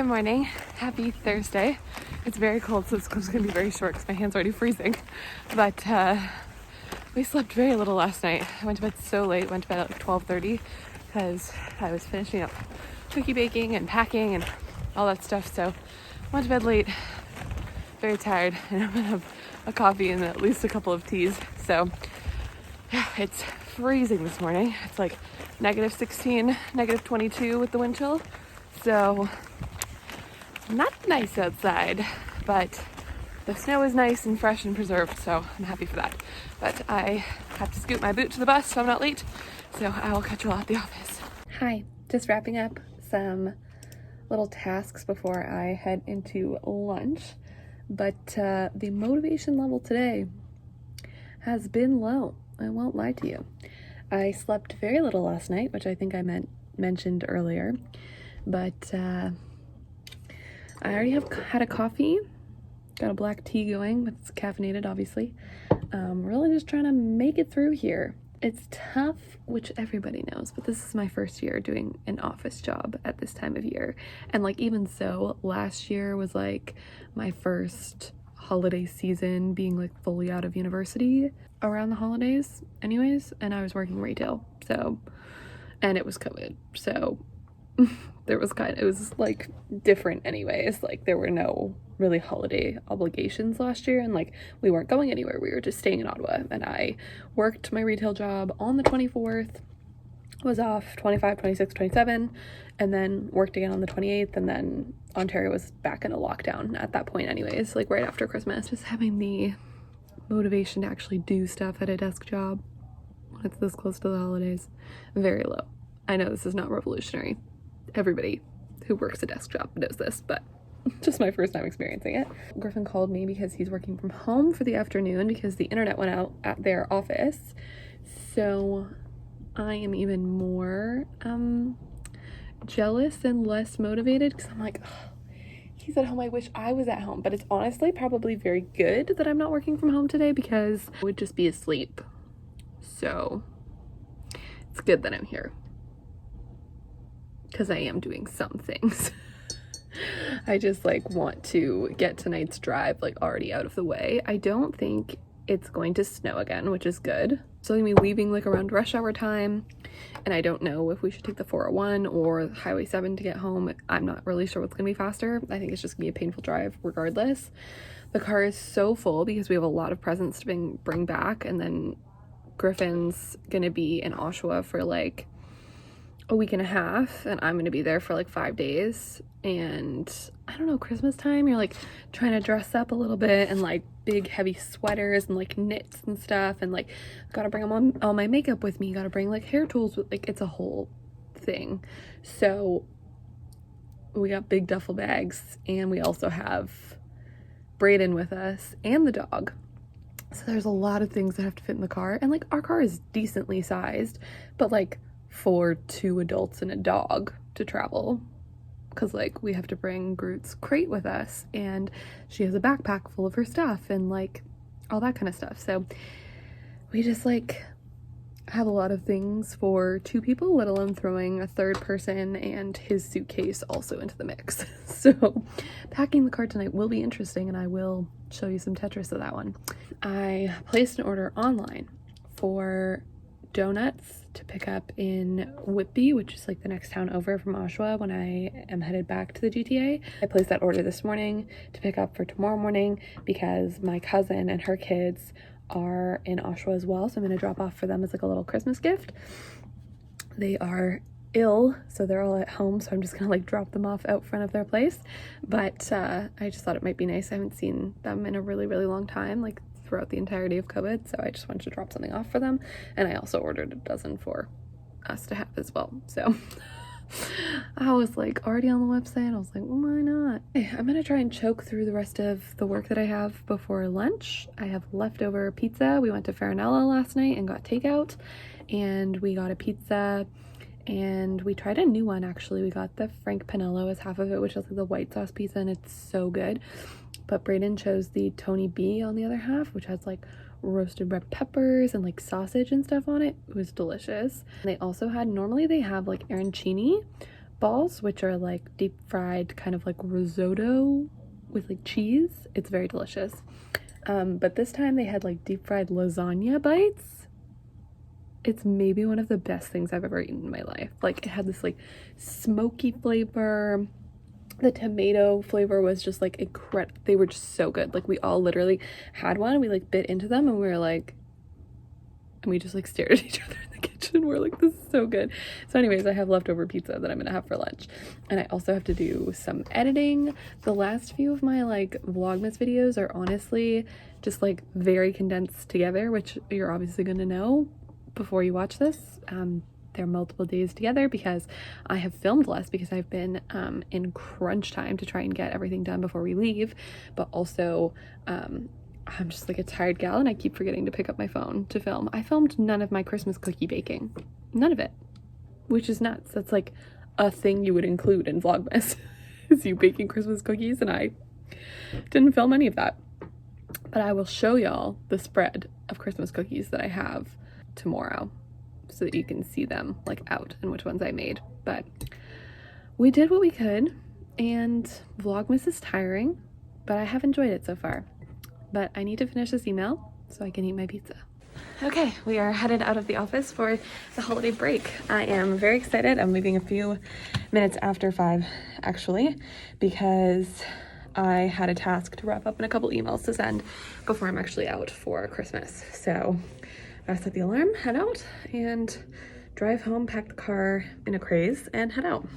morning. Happy Thursday. It's very cold, so this clip's gonna be very short because my hand's already freezing. But we slept very little last night. I went to bed so late, went to bed at like 12:30 because I was finishing up cookie baking and packing and all that stuff. So went to bed late, very tired, and I'm gonna have a coffee and at least a couple of teas. So yeah, it's freezing this morning. It's like -16, -22 with the wind chill. So not nice outside, but the snow is nice and fresh and preserved, so I'm happy for that. But I have to scoot my boot to the bus so I'm not late, so I will catch you all at the office. Hi, just wrapping up some little tasks before I head into lunch, but the motivation level today has been low. I won't lie to you. I slept very little last night, which I think I mentioned earlier, but I already have had a coffee, got a black tea going, but it's caffeinated, obviously. Really just trying to make it through here. It's tough, which everybody knows, but this is my first year doing an office job at this time of year. And like, even so, last year was like my first holiday season being like fully out of university around the holidays anyways, and I was working retail, so, and it was COVID, so it was like different anyways. Like, there were no really holiday obligations last year, and like, we weren't going anywhere, we were just staying in Ottawa. And I worked my retail job on the 24th, was off 25, 26, 27, and then worked again on the 28th, and then Ontario was back in a lockdown at that point anyways, like right after Christmas. Just having the motivation to actually do stuff at a desk job when it's this close to the holidays, very low. I know this is not revolutionary. Everybody who works a desk job knows this, but just my first time experiencing it. Griffin called me because he's working from home for the afternoon because the internet went out at their office. So I am even more jealous and less motivated because I'm like, oh, he's at home, I wish I was at home. But it's honestly probably very good that I'm not working from home today because I would just be asleep. So it's good that I'm here, because I am doing some things. I just like want to get tonight's drive like already out of the way. I don't think it's going to snow again, which is good. So I'm gonna be leaving like around rush hour time, and I don't know if we should take the 401 or Highway 7 to get home. I'm not really sure what's gonna be faster. I think it's just gonna be a painful drive regardless. The car is so full because we have a lot of presents to bring back, and then Griffin's gonna be in Oshawa for like a week and a half, and I'm gonna be there for like 5 days. And I don't know, Christmas time, you're like trying to dress up a little bit and like big heavy sweaters and like knits and stuff, and like gotta bring all my makeup with me, gotta bring like hair tools with, like, it's a whole thing. So we got big duffel bags, and we also have Brayden with us and the dog. So there's a lot of things that have to fit in the car, and like our car is decently sized, but like for 2 adults and a dog to travel, because like we have to bring Groot's crate with us, and she has a backpack full of her stuff and like all that kind of stuff. So we just like have a lot of things for 2 people, let alone throwing a 3rd person and his suitcase also into the mix. So packing the car tonight will be interesting, and I will show you some Tetris of that one. I placed an order online for donuts to pick up in Whitby, which is like the next town over from Oshawa when I am headed back to the GTA. I placed that order this morning to pick up for tomorrow morning because my cousin and her kids are in Oshawa as well, so I'm going to drop off for them as like a little Christmas gift. They are ill, so they're all at home, so I'm just gonna like drop them off out front of their place. But I just thought it might be nice. I haven't seen them in a really long time, like throughout the entirety of COVID, so I just wanted to drop something off for them. And I also ordered a dozen for us to have as well. So I was like already on the website. I was like, well, why not? Okay, I'm gonna try and choke through the rest of the work that I have before lunch. I have leftover pizza. We went to Farinella last night and got takeout, and we got a pizza, and we tried a new one actually. We got the Frank Pinello as half of it, which is like the white sauce pizza, and it's so good. But Brayden chose the Tony B on the other half, which has like roasted red peppers and like sausage and stuff on it. It was delicious. They also had, normally they have like arancini, meatballs, which are like deep fried kind of like risotto with like cheese. It's very delicious. But this time they had like deep fried lasagna bites. It's maybe one of the best things I've ever eaten in my life. Like, it had this like smoky flavor. The tomato flavor was just like incredible. They were just so good. Like, we all literally had one and we like bit into them and we were like, and we just like stared at each other in the kitchen. We're like, this is so good. So anyways, I have leftover pizza that I'm gonna have for lunch. And I also have to do some editing. The last few of my like vlogmas videos are honestly just like very condensed together, which you're obviously gonna know before you watch this. They're multiple days together because I have filmed less because I've been in crunch time to try and get everything done before we leave, but also I'm just like a tired gal and I keep forgetting to pick up my phone to film. I filmed none of my Christmas cookie baking. None of it. Which is nuts. That's like a thing you would include in Vlogmas. Is you baking Christmas cookies, and I didn't film any of that. But I will show y'all the spread of Christmas cookies that I have tomorrow so that you can see them like out and which ones I made. But we did what we could, and Vlogmas is tiring, but I have enjoyed it so far. But I need to finish this email so I can eat my pizza. Okay, we are headed out of the office for the holiday break. I am very excited. I'm leaving a few minutes after 5 actually, because I had a task to wrap up and a couple emails to send before I'm actually out for Christmas. So I set the alarm, head out, and drive home, pack the car in a craze, and head out.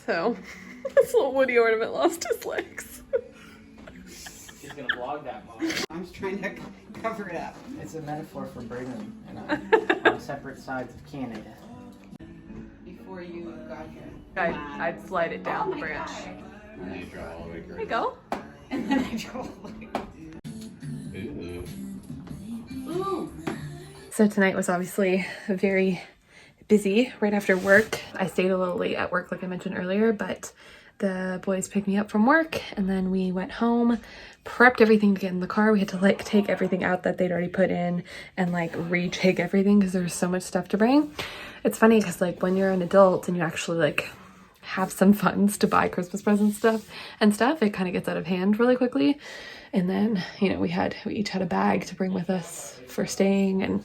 So, this little woody ornament lost his legs. She's gonna vlog that mom. I'm just trying to cover it up. It's a metaphor for Brigham and on separate sides of Canada. Before you got here. I'd slide it down the branch. And you draw all the way There you go. And then I drove like... Ooh. So tonight was obviously very busy right after work. I stayed a little late at work like I mentioned earlier, but the boys picked me up from work and then we went home, prepped everything to get in the car. We had to like take everything out that they'd already put in and like retake everything because there was so much stuff to bring. It's funny because like when you're an adult and you actually like have some funds to buy Christmas presents stuff, it kind of gets out of hand really quickly. And then, you know, we each had a bag to bring with us for staying, and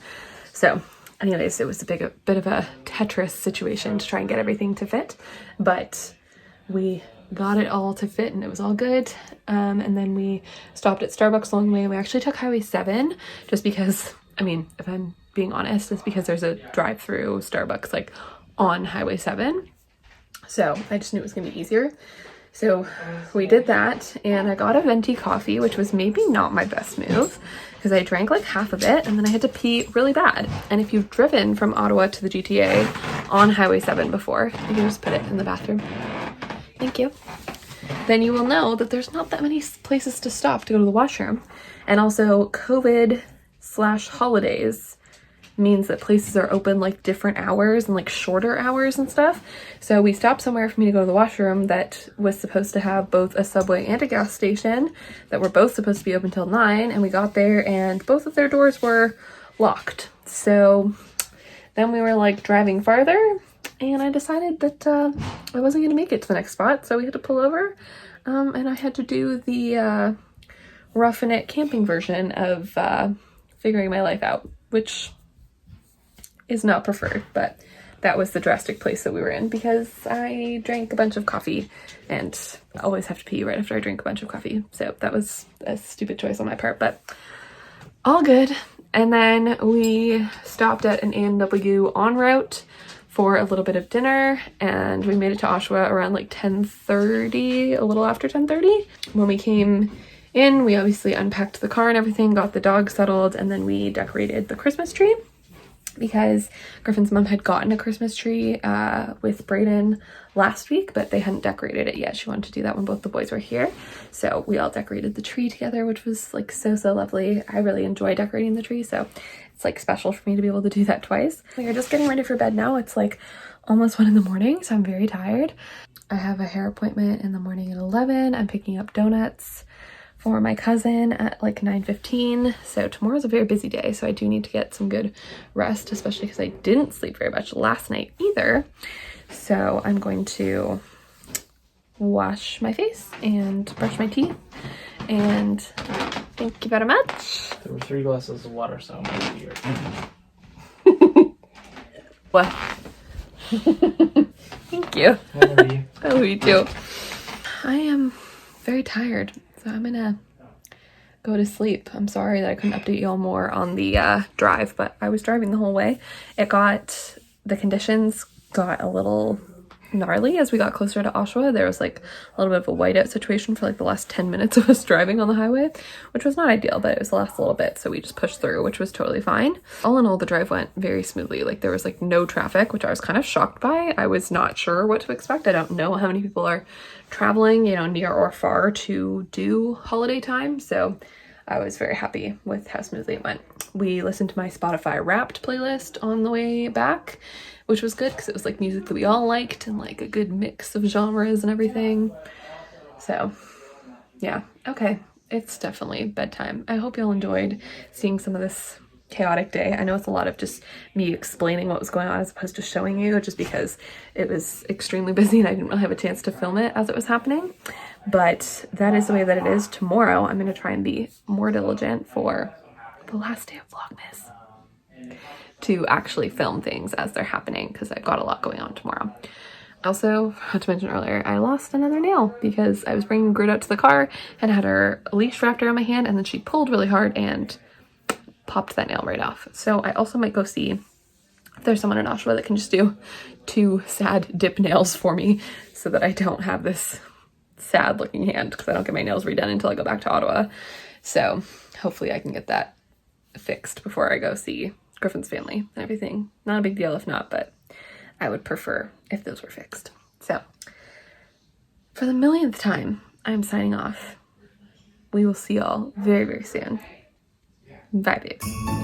so anyways, it was a bit of a Tetris situation to try and get everything to fit, but we got it all to fit and it was all good. And then we stopped at Starbucks along the way. We actually took Highway 7 just because, I mean, if I'm being honest, it's because there's a drive-through Starbucks like on Highway 7. So I just knew it was gonna be easier. So we did that, and I got a venti coffee, which was maybe not my best move because I drank like half of it and then I had to pee really bad. And if you've driven from Ottawa to the GTA on Highway 7 before, you can just put it in the bathroom. Thank you. Then you will know that there's not that many places to stop to go to the washroom. And also COVID/holidays means that places are open like different hours and like shorter hours and stuff. So we stopped somewhere for me to go to the washroom that was supposed to have both a Subway and a gas station that were both supposed to be open till 9, and we got there and both of their doors were locked. So then we were like driving farther and I decided that I wasn't gonna make it to the next spot, so we had to pull over, and I had to do the roughing it camping version of figuring my life out, which is not preferred, but that was the drastic place that we were in because I drank a bunch of coffee and I always have to pee right after I drink a bunch of coffee. So that was a stupid choice on my part, but all good. And then we stopped at an A&W en route for a little bit of dinner, and we made it to Oshawa around like 10:30, a little after 10:30. When we came in, we obviously unpacked the car and everything, got the dog settled, and then we decorated the Christmas tree because Griffin's mom had gotten a Christmas tree with Brayden last week, but they hadn't decorated it yet. She wanted to do that when both the boys were here. So we all decorated the tree together, which was like so lovely. I really enjoy decorating the tree, so it's like special for me to be able to do that twice. We are just getting ready for bed now. It's like almost 1 in the morning, so I'm very tired. I have a hair appointment in the morning at 11. I'm picking up donuts for my cousin at like 9:15. So tomorrow's a very busy day, so I do need to get some good rest, especially because I didn't sleep very much last night either. So I'm going to wash my face and brush my teeth, and thank you very much. There were 3 glasses of water, so I'm gonna be here. What? Thank you. I love you. I love you too. I am very tired, so I'm gonna go to sleep. I'm sorry that I couldn't update you all more on the drive, but I was driving the whole way. The conditions got a little gnarly as we got closer to Oshawa. There was like a little bit of a whiteout situation for like the last 10 minutes of us driving on the highway, which was not ideal, but it was the last little bit, so we just pushed through, which was totally fine. All in all, the drive went very smoothly. Like there was like no traffic, which I was kind of shocked by. I was not sure what to expect. I don't know how many people are traveling, you know, near or far to do holiday time, so I was very happy with how smoothly it went. We listened to my Spotify Wrapped playlist on the way back, which was good because it was like music that we all liked and like a good mix of genres and everything. So yeah, okay, it's definitely bedtime. I hope y'all enjoyed seeing some of this chaotic day. I know it's a lot of just me explaining what was going on as opposed to showing you, just because it was extremely busy and I didn't really have a chance to film it as it was happening. But that is the way that it is. Tomorrow I'm going to try and be more diligent for the last day of Vlogmas to actually film things as they're happening, because I've got a lot going on tomorrow. Also, forgot to mention earlier, I lost another nail because I was bringing Grit out to the car and had her leash wrapped around my hand, and then she pulled really hard and popped that nail right off. So I also might go see if there's someone in Oshawa that can just do 2 sad dip nails for me so that I don't have this sad looking hand, because I don't get my nails redone until I go back to Ottawa. So hopefully I can get that fixed before I go see Griffin's family and everything. Not a big deal if not, but I would prefer if those were fixed. So for the millionth time, I'm signing off. We will see y'all very, very soon. Bye, babes.